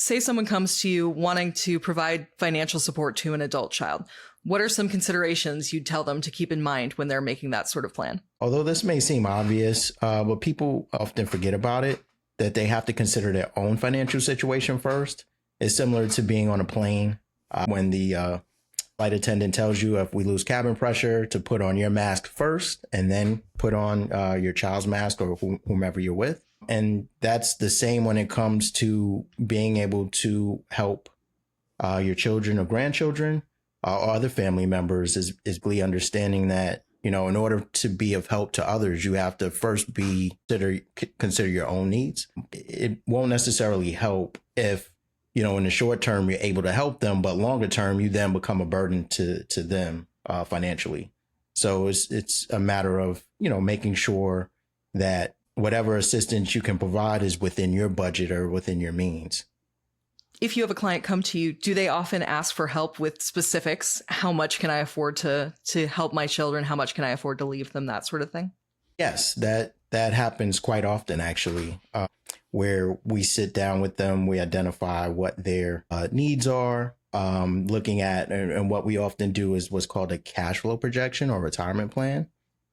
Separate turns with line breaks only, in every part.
Say someone comes to you wanting to provide financial support to an adult child. What are some considerations you'd tell them to keep in mind when they're making that sort of plan?
Although this may seem obvious, but people often forget about it, that they have to consider their own financial situation first. It's similar to being on a plane when the flight attendant tells you if we lose cabin pressure to put on your mask first and then put on your child's mask or whomever you're with. And that's the same when it comes to being able to help your children or grandchildren or other family members is really understanding that, in order to be of help to others, you have to first consider your own needs. It won't necessarily help if, in the short term, you're able to help them, but longer term, you then become a burden to them financially. So it's a matter of, making sure that whatever assistance you can provide is within your budget or within your means.
If you have a client come to you, do they often ask for help with specifics? How much can I afford to help my children? How much can I afford to leave them? That sort of thing?
Yes, that happens quite often, actually, where we sit down with them, we identify what their needs are, looking at, and what we often do is what's called a cash flow projection or retirement plan,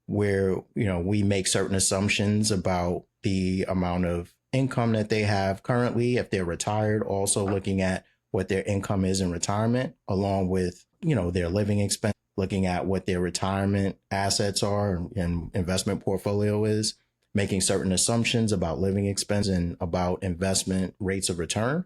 where, we make certain assumptions about the amount of income that they have currently, if they're retired, also looking at what their income is in retirement, along with, their living expense, looking at what their retirement assets are and investment portfolio is, making certain assumptions about living expense and about investment rates of return,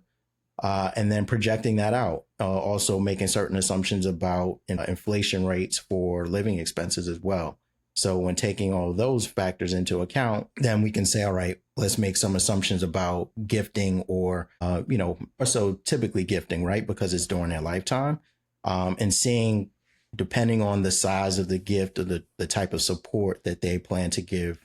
and then projecting that out. Also making certain assumptions about inflation rates for living expenses as well. So when taking all those factors into account, then we can say, all right, let's make some assumptions about gifting or so typically gifting, right? Because it's during their lifetime, and seeing, depending on the size of the gift or the type of support that they plan to give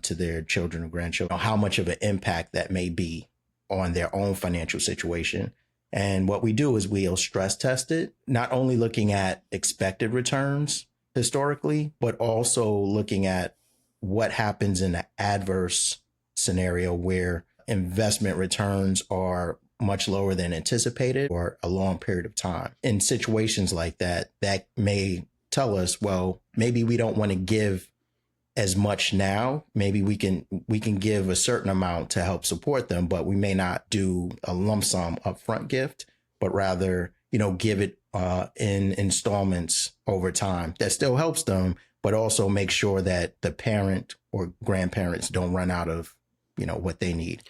to their children or grandchildren, how much of an impact that may be on their own financial situation. And what we do is we'll stress test it, not only looking at expected returns historically, but also looking at what happens in an adverse scenario where investment returns are much lower than anticipated for a long period of time. In situations like that, that may tell us, well, maybe we don't want to give as much now. Maybe we can give a certain amount to help support them, but we may not do a lump sum upfront gift, but rather, give it in installments over time. That still helps them, but also make sure that the parent or grandparents don't run out of, what they need.